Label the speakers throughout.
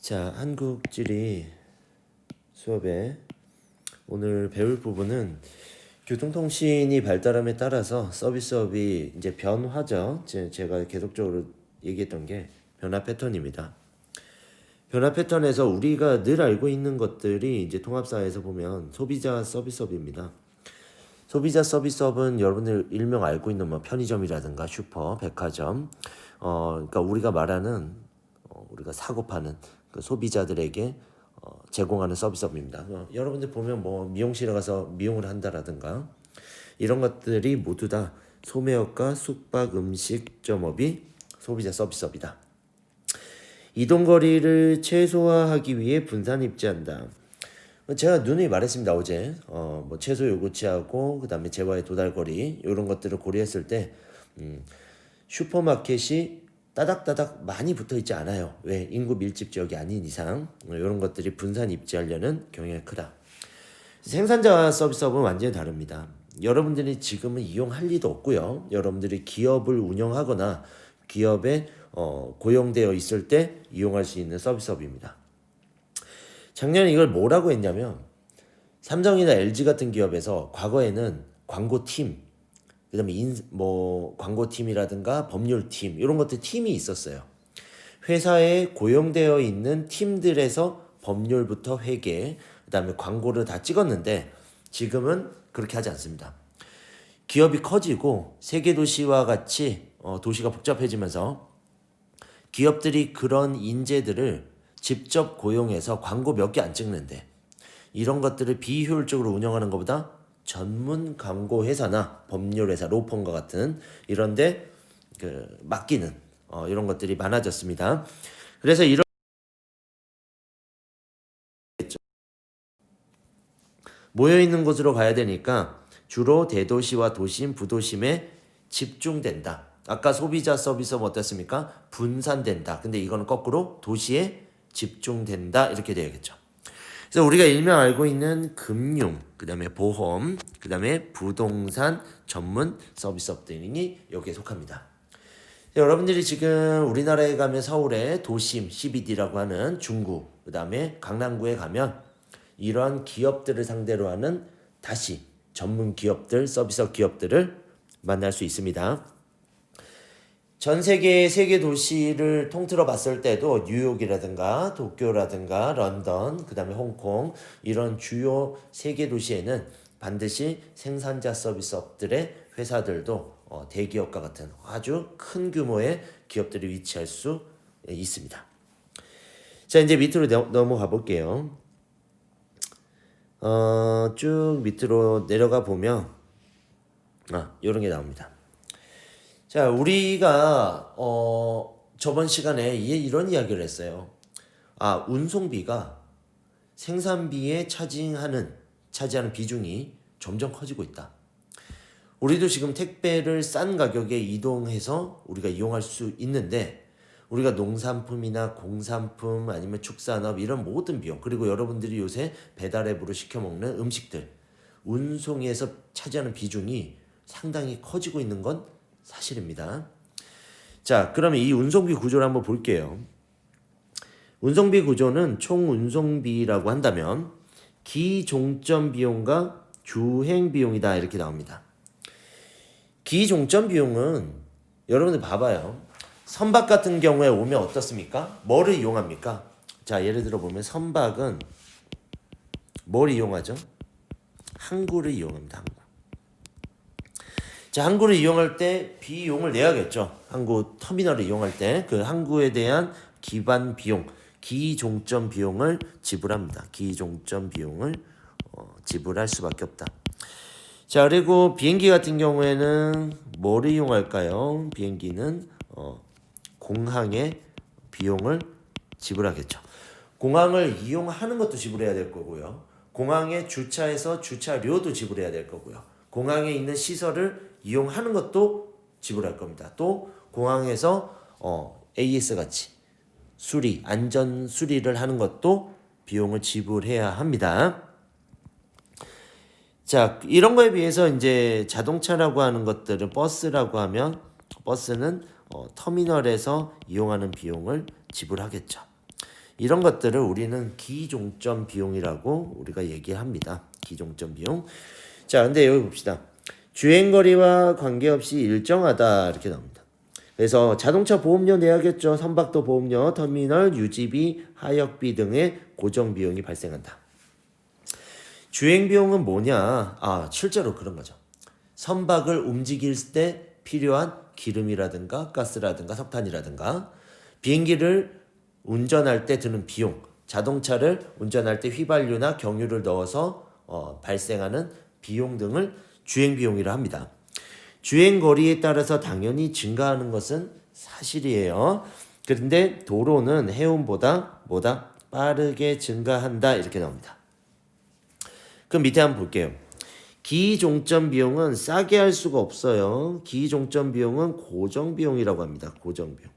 Speaker 1: 자, 한국지리 수업에 오늘 배울 부분은 교통통신이 발달함에 따라서 서비스업이 이제 변화죠. 제가 계속적으로 얘기했던 게 변화 패턴입니다. 변화 패턴에서 우리가 늘 알고 있는 것들이 이제 통합사에서 보면 소비자 서비스업입니다. 소비자 서비스업은 여러분들 일명 알고 있는 뭐 편의점이라든가 슈퍼, 백화점, 그러니까 우리가 말하는 우리가 사고 파는 그 소비자들에게 제공하는 서비스업입니다. 여러분들 보면 뭐 미용실에 가서 미용을 한다라든가 이런 것들이 모두 다 소매업과 숙박 음식점업이 소비자 서비스업이다. 이동거리를 최소화하기 위해 분산 입지한다. 제가 누누이 말했습니다. 어제 뭐 최소 요구치하고 그다음에 재화의 도달거리 이런 것들을 고려했을 때 슈퍼마켓이 따닥따닥 많이 붙어있지 않아요. 왜? 인구 밀집 지역이 아닌 이상 이런 것들이 분산 입지하려는 경향이 크다. 생산자와 서비스업은 완전히 다릅니다. 여러분들이 지금은 이용할 리도 없고요. 여러분들이 기업을 운영하거나 기업에 고용되어 있을 때 이용할 수 있는 서비스업입니다. 작년에 이걸 뭐라고 했냐면 삼성이나 LG 같은 기업에서 과거에는 광고팀, 그다음에 광고팀이라든가 법률팀 이런 것들 팀이 있었어요. 회사에 고용되어 있는 팀들에서 법률부터 회계, 그다음에 광고를 다 찍었는데 지금은 그렇게 하지 않습니다. 기업이 커지고 세계 도시와 같이 도시가 복잡해지면서 기업들이 그런 인재들을 직접 고용해서 광고 몇 개 안 찍는데 이런 것들을 비효율적으로 운영하는 것보다 전문 광고 회사나 법률 회사, 로펌과 같은 이런데 맡기는 이런 것들이 많아졌습니다. 그래서 이런 모여 있는 곳으로 가야 되니까 주로 대도시와 도심, 부도심에 집중된다. 아까 소비자 서비스는 어땠습니까? 분산된다. 근데 이거는 거꾸로 도시에 집중된다 이렇게 되어야겠죠. 그래서 우리가 일명 알고 있는 금융, 그 다음에 보험, 그 다음에 부동산 전문 서비스업들이 여기에 속합니다. 여러분들이 지금 우리나라에 가면 서울의 도심, CBD라고 하는 중구, 그 다음에 강남구에 가면 이러한 기업들을 상대로 하는 다시 전문 기업들, 서비스업 기업들을 만날 수 있습니다. 전 세계의 세계 도시를 통틀어 봤을 때도 뉴욕이라든가 도쿄라든가 런던, 그 다음에 홍콩 이런 주요 세계 도시에는 반드시 생산자 서비스업들의 회사들도 대기업과 같은 아주 큰 규모의 기업들이 위치할 수 있습니다. 자, 이제 밑으로 넘어가 볼게요. 쭉 밑으로 내려가 보면 이런 게 나옵니다. 자, 우리가 저번 시간에 이런 이야기를 했어요. 운송비가 생산비에 차지하는 비중이 점점 커지고 있다. 우리도 지금 택배를 싼 가격에 이동해서 우리가 이용할 수 있는데 우리가 농산품이나 공산품 아니면 축산업 이런 모든 비용, 그리고 여러분들이 요새 배달앱으로 시켜 먹는 음식들 운송에서 차지하는 비중이 상당히 커지고 있는 건 사실입니다. 자, 그러면 이 운송비 구조를 한번 볼게요. 운송비 구조는 총 운송비라고 한다면 기종점 비용과 주행 비용이다 이렇게 나옵니다. 기종점 비용은 여러분들 봐봐요. 선박 같은 경우에 오면 어떻습니까? 뭐를 이용합니까? 자, 예를 들어 보면 선박은 뭘 이용하죠? 항구를 이용합니다. 항구. 자, 항구를 이용할 때 비용을 내야겠죠. 항구 터미널을 이용할 때 그 항구에 대한 기반 비용, 기종점 비용을 지불합니다. 기종점 비용을 지불할 수밖에 없다. 자, 그리고 비행기 같은 경우에는 뭐를 이용할까요? 비행기는 공항의 비용을 지불하겠죠. 공항을 이용하는 것도 지불해야 될 거고요. 공항에 주차해서 주차료도 지불해야 될 거고요. 공항에 있는 시설을 이용하는 것도 지불할 겁니다. 또 공항에서 AS 같이 안전 수리를 하는 것도 비용을 지불해야 합니다. 자, 이런 거에 비해서 이제 자동차라고 하는 것들은 버스라고 하면 버스는 터미널에서 이용하는 비용을 지불하겠죠. 이런 것들을 우리는 기종점 비용이라고 우리가 얘기합니다. 기종점 비용. 자, 근데 여기 봅시다. 주행거리와 관계없이 일정하다 이렇게 나옵니다. 그래서 자동차 보험료 내야겠죠. 선박도 보험료, 터미널 유지비, 하역비 등의 고정 비용이 발생한다. 주행 비용은 뭐냐? 실제로 그런 거죠. 선박을 움직일 때 필요한 기름이라든가 가스라든가 석탄이라든가, 비행기를 운전할 때 드는 비용, 자동차를 운전할 때 휘발유나 경유를 넣어서 발생하는 비용 등을 주행 비용이라 합니다. 주행 거리에 따라서 당연히 증가하는 것은 사실이에요. 그런데 도로는 해운보다 빠르게 증가한다 이렇게 나옵니다. 그럼 밑에 한번 볼게요. 기종점 비용은 싸게 할 수가 없어요. 기종점 비용은 고정 비용이라고 합니다. 고정 비용.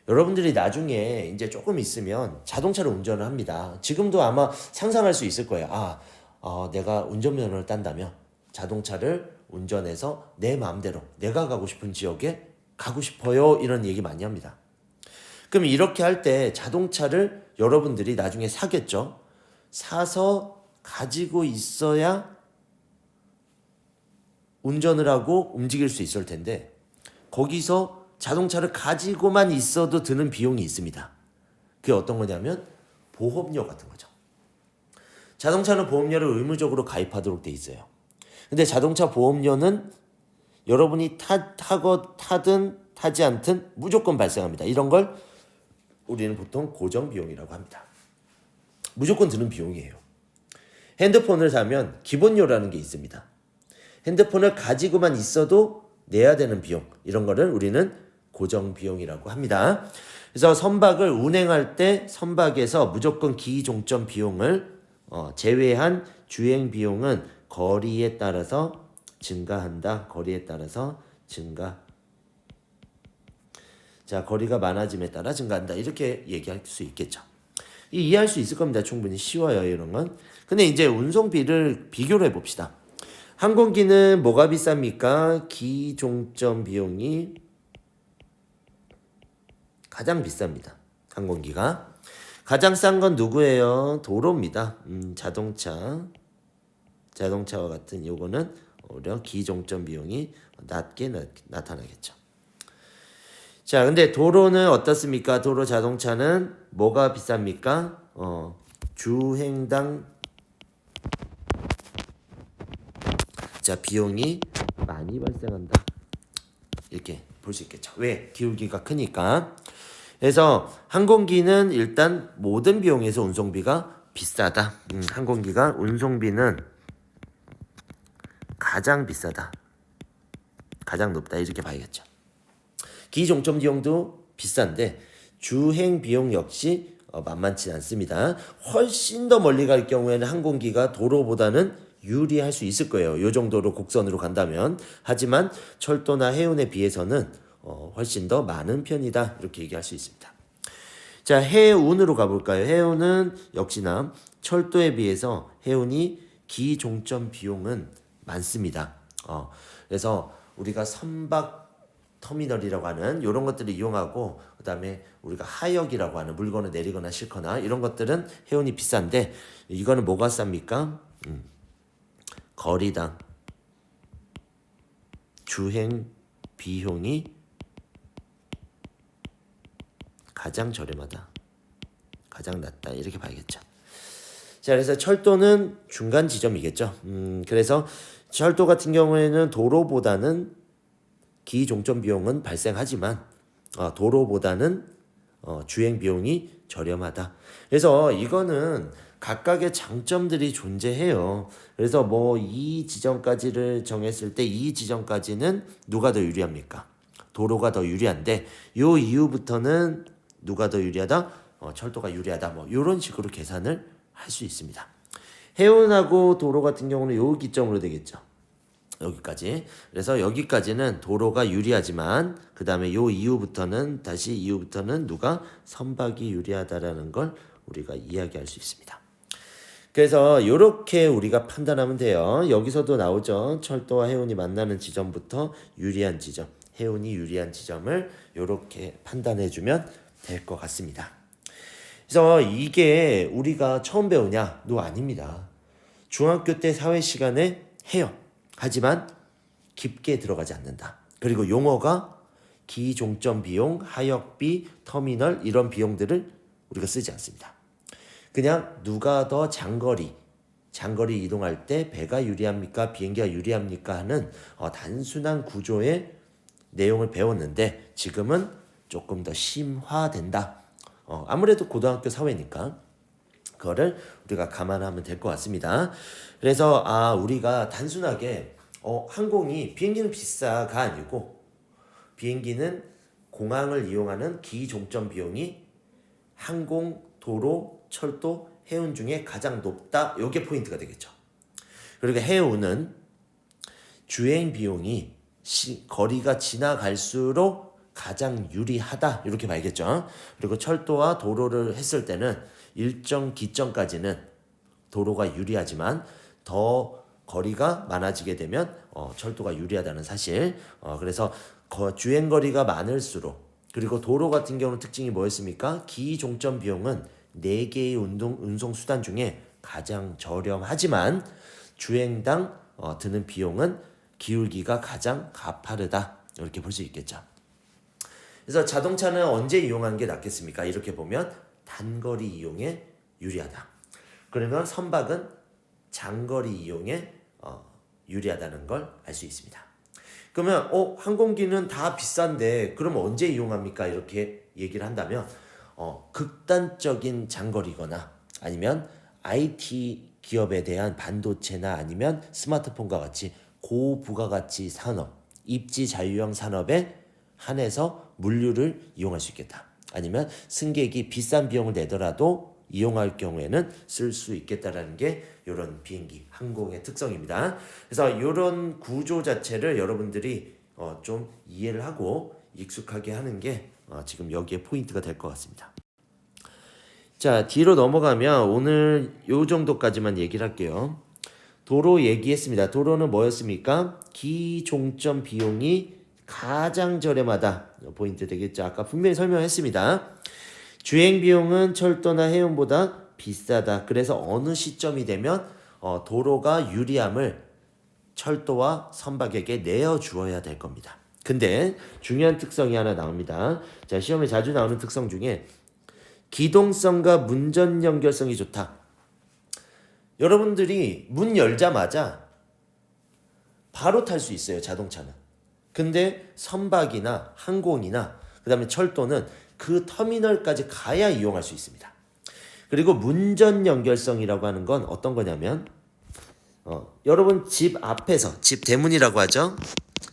Speaker 1: 여러분들이 나중에 이제 조금 있으면 자동차를 운전을 합니다. 지금도 아마 상상할 수 있을 거예요. 내가 운전면허를 딴다면 자동차를 운전해서 내 마음대로 내가 가고 싶은 지역에 가고 싶어요. 이런 얘기 많이 합니다. 그럼 이렇게 할 때 자동차를 여러분들이 나중에 사겠죠. 사서 가지고 있어야 운전을 하고 움직일 수 있을 텐데, 거기서 자동차를 가지고만 있어도 드는 비용이 있습니다. 그게 어떤 거냐면 보험료 같은 거죠. 자동차는 보험료를 의무적으로 가입하도록 돼 있어요. 근데 자동차 보험료는 여러분이 타든 타지 않든 무조건 발생합니다. 이런 걸 우리는 보통 고정 비용이라고 합니다. 무조건 드는 비용이에요. 핸드폰을 사면 기본료라는 게 있습니다. 핸드폰을 가지고만 있어도 내야 되는 비용, 이런 거를 우리는 고정 비용이라고 합니다. 그래서 선박을 운행할 때 선박에서 무조건 기종점 비용을 제외한 주행 비용은 거리에 따라서 증가한다. 거리에 따라서 증가. 자, 거리가 많아짐에 따라 증가한다. 이렇게 얘기할 수 있겠죠. 이해할 수 있을 겁니다. 충분히 쉬워요, 이런 건. 근데 이제 운송비를 비교를 해봅시다. 항공기는 뭐가 비쌉니까? 기종점 비용이 가장 비쌉니다. 항공기가. 가장 싼 건 누구예요? 도로입니다. 자동차와 같은 요거는 오히려 기종점 비용이 낮게 나타나겠죠. 자, 근데 도로는 어떻습니까? 도로 자동차는 뭐가 비쌉니까? 주행당 비용이 많이 발생한다. 이렇게 볼 수 있겠죠. 왜? 기울기가 크니까. 그래서 항공기는 일단 모든 비용에서 운송비가 비싸다. 항공기가 운송비는 가장 비싸다. 가장 높다. 이렇게 봐야겠죠. 기종점 비용도 비싼데 주행 비용 역시 만만치 않습니다. 훨씬 더 멀리 갈 경우에는 항공기가 도로보다는 유리할 수 있을 거예요. 이 정도로 곡선으로 간다면. 하지만 철도나 해운에 비해서는 훨씬 더 많은 편이다. 이렇게 얘기할 수 있습니다. 자, 해운으로 가볼까요? 해운은 역시나 철도에 비해서 해운이 기종점 비용은 많습니다. 그래서 우리가 선박 터미널이라고 하는 이런 것들을 이용하고, 그 다음에 우리가 하역이라고 하는 물건을 내리거나 싣거나 이런 것들은 해운이 비싼데, 이거는 뭐가 쌉니까? 거리당 주행 비용이 가장 저렴하다. 가장 낮다. 이렇게 봐야겠죠. 자, 그래서 철도는 중간 지점이겠죠. 그래서 철도 같은 경우에는 도로보다는 기종점 비용은 발생하지만 도로보다는 주행 비용이 저렴하다. 그래서 이거는 각각의 장점들이 존재해요. 그래서 뭐 이 지점까지를 정했을 때 이 지점까지는 누가 더 유리합니까? 도로가 더 유리한데 요 이후부터는 누가 더 유리하다? 철도가 유리하다. 뭐 이런 식으로 계산을 할 수 있습니다. 해운하고 도로 같은 경우는 요 기점으로 되겠죠. 여기까지. 그래서 여기까지는 도로가 유리하지만 그 다음에 요 이후부터는 누가 선박이 유리하다라는 걸 우리가 이야기할 수 있습니다. 그래서 이렇게 우리가 판단하면 돼요. 여기서도 나오죠. 철도와 해운이 만나는 지점부터 유리한 지점, 해운이 유리한 지점을 이렇게 판단해주면 될 것 같습니다. 그래서 이게 우리가 처음 배우냐? 노 아닙니다. 중학교 때 사회 시간에 해요. 하지만 깊게 들어가지 않는다. 그리고 용어가 기종점 비용, 하역비, 터미널 이런 비용들을 우리가 쓰지 않습니다. 그냥 누가 더 장거리 이동할 때 배가 유리합니까? 비행기가 유리합니까? 하는 단순한 구조의 내용을 배웠는데 지금은 조금 더 심화된다. 아무래도 고등학교 사회니까 그거를 우리가 감안하면 될 것 같습니다. 그래서 우리가 단순하게 항공이 비행기는 비싸가 아니고 비행기는 공항을 이용하는 기종점 비용이 항공, 도로, 철도, 해운 중에 가장 높다. 이게 포인트가 되겠죠. 그리고 해운은 주행 비용이 거리가 지나갈수록 가장 유리하다. 이렇게 봐야겠죠. 그리고 철도와 도로를 했을 때는 일정 기점까지는 도로가 유리하지만 더 거리가 많아지게 되면 철도가 유리하다는 사실. 그래서 주행 거리가 많을수록 그리고 도로 같은 경우는 특징이 뭐였습니까? 기종점 비용은 4개의 운송 수단 중에 가장 저렴하지만 주행당 드는 비용은 기울기가 가장 가파르다. 이렇게 볼 수 있겠죠. 그래서 자동차는 언제 이용하는 게 낫겠습니까? 이렇게 보면 단거리 이용에 유리하다. 그러면 선박은 장거리 이용에 유리하다는 걸 알 수 있습니다. 그러면 항공기는 다 비싼데 그럼 언제 이용합니까? 이렇게 얘기를 한다면 극단적인 장거리거나 아니면 IT 기업에 대한 반도체나 아니면 스마트폰과 같이 고부가가치 산업, 입지 자유형 산업에 한해서 물류를 이용할 수 있겠다. 아니면 승객이 비싼 비용을 내더라도 이용할 경우에는 쓸 수 있겠다라는 게 이런 비행기, 항공의 특성입니다. 그래서 이런 구조 자체를 여러분들이 좀 이해를 하고 익숙하게 하는 게 지금 여기에 포인트가 될 것 같습니다. 자, 뒤로 넘어가면 오늘 요 정도까지만 얘기를 할게요. 도로 얘기했습니다. 도로는 뭐였습니까? 기종점 비용이 가장 저렴하다. 포인트 되겠죠. 아까 분명히 설명했습니다. 주행 비용은 철도나 해운보다 비싸다. 그래서 어느 시점이 되면 도로가 유리함을 철도와 선박에게 내어주어야 될 겁니다. 근데 중요한 특성이 하나 나옵니다. 자, 시험에 자주 나오는 특성 중에 기동성과 문전 연결성이 좋다. 여러분들이 문 열자마자 바로 탈 수 있어요, 자동차는. 근데 선박이나 항공이나 그다음에 철도는 그 터미널까지 가야 이용할 수 있습니다. 그리고 문전 연결성이라고 하는 건 어떤 거냐면 여러분 집 앞에서 집 대문이라고 하죠.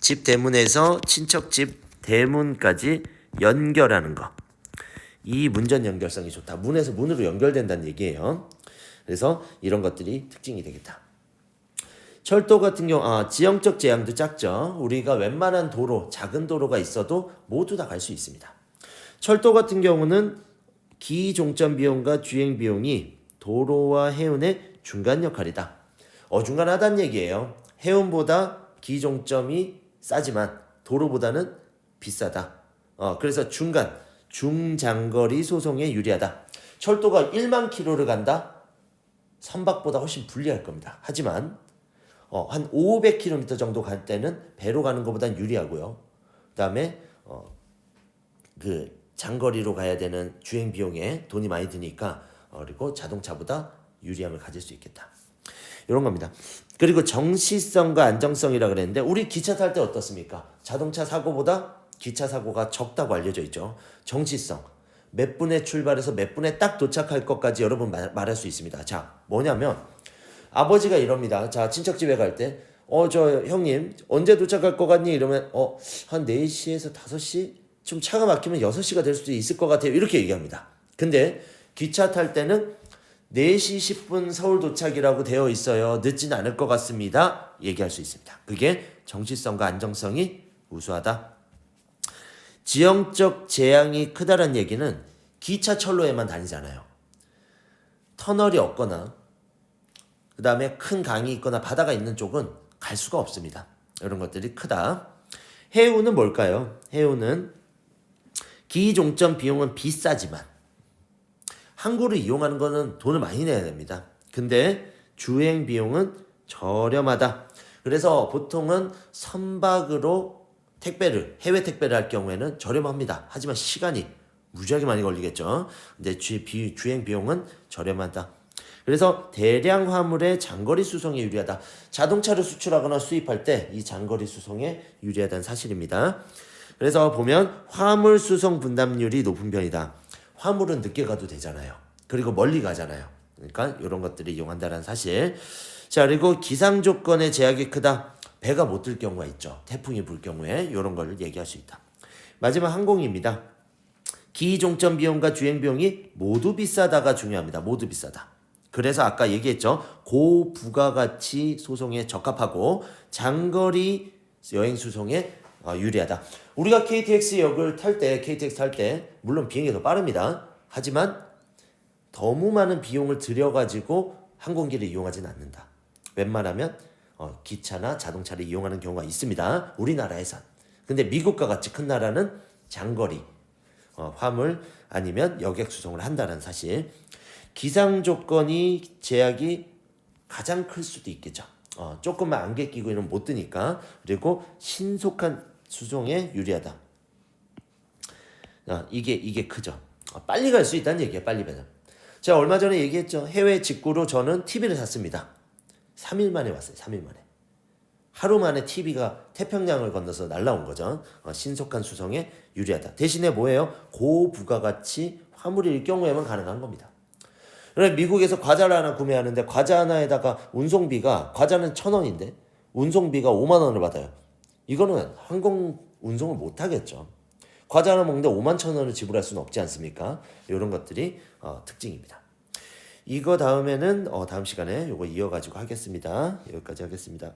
Speaker 1: 집 대문에서 친척 집 대문까지 연결하는 거. 이 문전 연결성이 좋다. 문에서 문으로 연결된다는 얘기예요. 그래서 이런 것들이 특징이 되겠다. 철도 같은 경우 지형적 제약도 작죠. 우리가 웬만한 도로, 작은 도로가 있어도 모두 다 갈 수 있습니다. 철도 같은 경우는 기종점 비용과 주행 비용이 도로와 해운의 중간 역할이다. 어중간하다는 얘기예요. 해운보다 기종점이 싸지만 도로보다는 비싸다. 그래서 중장거리 소송에 유리하다. 철도가 1만 킬로를 간다? 선박보다 훨씬 불리할 겁니다. 하지만 한 500km 정도 갈 때는 배로 가는 것보단 유리하고요. 그다음에 그 장거리로 가야 되는 주행 비용에 돈이 많이 드니까 그리고 자동차보다 유리함을 가질 수 있겠다. 이런 겁니다. 그리고 정시성과 안정성이라 그랬는데 우리 기차 탈 때 어떻습니까? 자동차 사고보다 기차 사고가 적다고 알려져 있죠. 정시성. 몇 분에 출발해서 몇 분에 딱 도착할 것까지 여러분 말할 수 있습니다. 자, 뭐냐면 아버지가 이럽니다. 자, 친척집에 갈 때 저 형님 언제 도착할 것 같니? 이러면 한 4시에서 5시? 좀 차가 막히면 6시가 될 수도 있을 것 같아요. 이렇게 얘기합니다. 근데 기차 탈 때는 4시 10분 서울 도착이라고 되어 있어요. 늦진 않을 것 같습니다. 얘기할 수 있습니다. 그게 정시성과 안정성이 우수하다. 지형적 재앙이 크다는 얘기는 기차철로에만 다니잖아요. 터널이 없거나 그 다음에 큰 강이 있거나 바다가 있는 쪽은 갈 수가 없습니다. 이런 것들이 크다. 해운은 뭘까요? 해운은 기종점 비용은 비싸지만 항구를 이용하는 거는 돈을 많이 내야 됩니다. 근데 주행 비용은 저렴하다. 그래서 보통은 선박으로 해외 택배를 할 경우에는 저렴합니다. 하지만 시간이 무지하게 많이 걸리겠죠. 근데 주행 비용은 저렴하다. 그래서 대량 화물의 장거리 수송에 유리하다. 자동차를 수출하거나 수입할 때 이 장거리 수송에 유리하다는 사실입니다. 그래서 보면 화물 수송 분담률이 높은 편이다. 화물은 늦게 가도 되잖아요. 그리고 멀리 가잖아요. 그러니까 이런 것들을 이용한다는 사실. 자, 그리고 기상 조건의 제약이 크다. 배가 못 들 경우가 있죠. 태풍이 불 경우에 이런 걸 얘기할 수 있다. 마지막 항공입니다. 기종점 비용과 주행 비용이 모두 비싸다가 중요합니다. 모두 비싸다. 그래서 아까 얘기했죠. 고부가가치 소송에 적합하고 장거리 여행 수송에 유리하다. 우리가 KTX 탈 때 물론 비행이 더 빠릅니다. 하지만 너무 많은 비용을 들여가지고 항공기를 이용하지는 않는다. 웬만하면 기차나 자동차를 이용하는 경우가 있습니다. 우리나라에선. 근데 미국과 같이 큰 나라는 장거리 화물 아니면 여객 수송을 한다는 사실. 기상 조건이 제약이 가장 클 수도 있겠죠. 조금만 안개 끼고 이러면 못 뜨니까. 그리고 신속한 수송에 유리하다. 이게 크죠. 빨리 갈 수 있다는 얘기예요. 빨리 배달. 제가 얼마 전에 얘기했죠. 해외 직구로 저는 TV를 샀습니다. 3일 만에 왔어요. 3일 만에. 하루 만에 TV가 태평양을 건너서 날라온 거죠. 신속한 수송에 유리하다. 대신에 뭐예요? 고부가가치 화물일 경우에만 가능한 겁니다. 그래서 미국에서 과자를 하나 구매하는데 과자 하나에다가 과자는 1,000원인데 운송비가 5만 원을 받아요. 이거는 항공 운송을 못 하겠죠. 과자 하나 먹는데 5만 1,000원을 지불할 수는 없지 않습니까? 이런 것들이 특징입니다. 이거 다음에는 다음 시간에 이거 이어가지고 하겠습니다. 여기까지 하겠습니다.